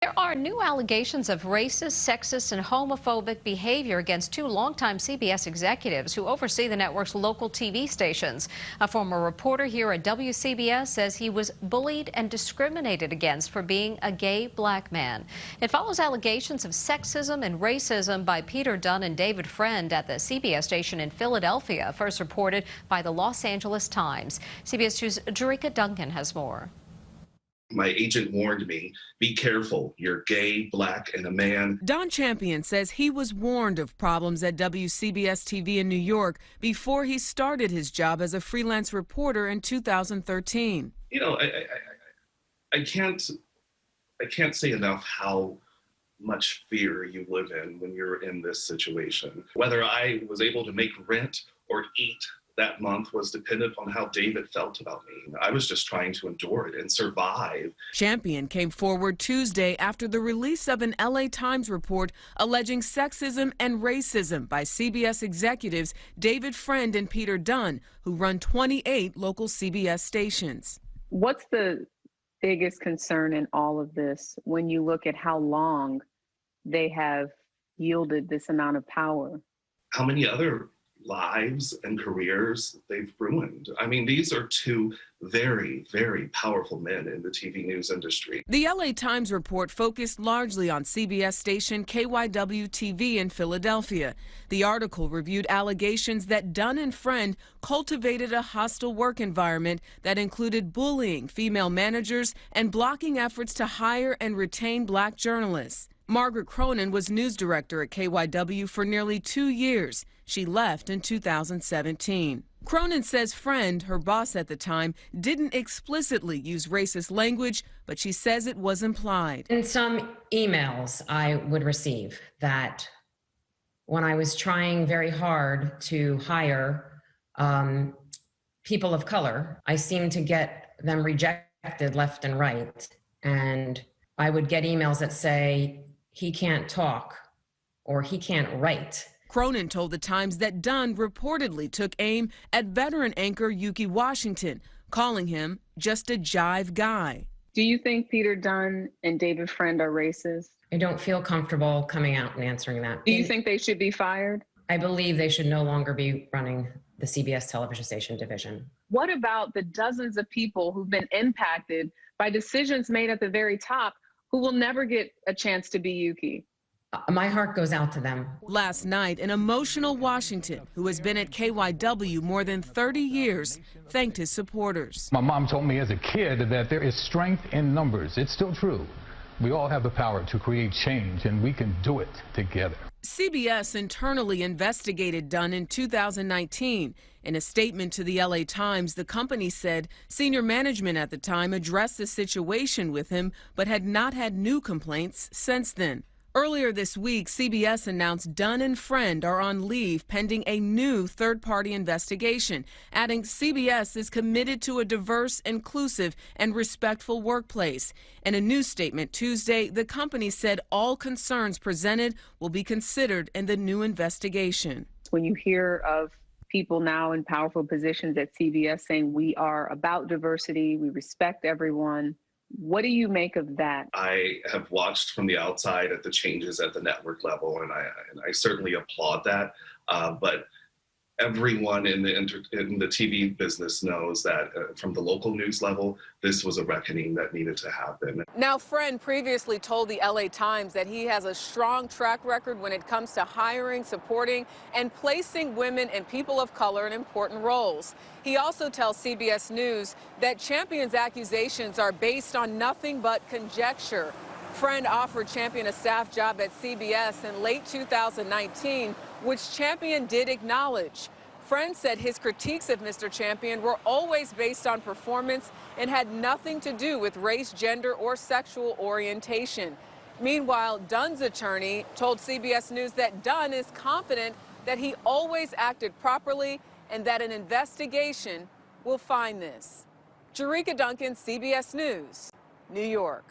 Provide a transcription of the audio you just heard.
There are new allegations of racist, sexist, and homophobic behavior against two longtime CBS executives who oversee the network's local TV stations. A former reporter here at WCBS says he was bullied and discriminated against for being a gay black man. It follows allegations of sexism and racism by Peter Dunn and David Friend at the CBS station in Philadelphia, first reported by the Los Angeles Times. CBS 2's Jericka Duncan has more. My agent warned me, be careful, you're gay, black, and a man. Don Champion says he was warned of problems at WCBS-TV in New York before he started his job as a freelance reporter in 2013. You know, I can't say enough how much fear you live in when you're in this situation. Whether I was able to make rent or eat that month was dependent on how David felt about me. I was just trying to endure it and survive. Champion came forward Tuesday after the release of an LA Times report alleging sexism and racism by CBS executives David Friend and Peter Dunn, who run 28 local CBS stations. What's the biggest concern in all of this when you look at how long they have yielded this amount of power? How many other lives and careers they've ruined. I mean, these are two very, very powerful men in the TV news industry. The LA Times report focused largely on CBS station KYW-TV in Philadelphia. The article reviewed allegations that Dunn and Friend cultivated a hostile work environment that included bullying female managers and blocking efforts to hire and retain black journalists. Margaret Cronin was news director at KYW for nearly 2 years. She left in 2017. Cronin says Friend, her boss at the time, didn't explicitly use racist language, but she says it was implied. In some emails I would receive that when I was trying very hard to hire people of color, I seemed to get them rejected left and right. And I would get emails that say, he can't talk or he can't write. Cronin told the Times that Dunn reportedly took aim at veteran anchor Yuki Washington, calling him just a jive guy. Do you think Peter Dunn and David Friend are racist? I don't feel comfortable coming out and answering that. Do you think they should be fired? I believe they should no longer be running the CBS television station division. What about the dozens of people who've been impacted by decisions made at the very top who will never get a chance to be Yuki? My heart goes out to them. Last night, an emotional Washington, who has been at KYW more than 30 years, thanked his supporters. My mom told me as a kid that there is strength in numbers. It's still true. We all have the power to create change, and we can do it together. CBS internally investigated Dunn in 2019. In a statement to the LA Times, the company said senior management at the time addressed the situation with him, but had not had new complaints since then. Earlier this week, CBS announced Dunn and Friend are on leave pending a new third-party investigation, adding CBS is committed to a diverse, inclusive, and respectful workplace. In a news statement Tuesday, the company said all concerns presented will be considered in the new investigation. When you hear of people now in powerful positions at CBS saying we are about diversity, we respect everyone, what do you make of that? I have watched from the outside at the changes at the network level, and I certainly applaud that. But everyone in the TV business knows that from the local news level, this was a reckoning that needed to happen. Now, Friend previously told the LA Times that he has a strong track record when it comes to hiring, supporting, and placing women and people of color in important roles. He also tells CBS News that Champion's accusations are based on nothing but conjecture. Friend offered Champion a staff job at CBS in late 2019, which Champion did acknowledge. Friend said his critiques of Mr. Champion were always based on performance and had nothing to do with race, gender, or sexual orientation. Meanwhile, Dunn's attorney told CBS News that Dunn is confident that he always acted properly and that an investigation will find this. Jericka Duncan, CBS News, New York.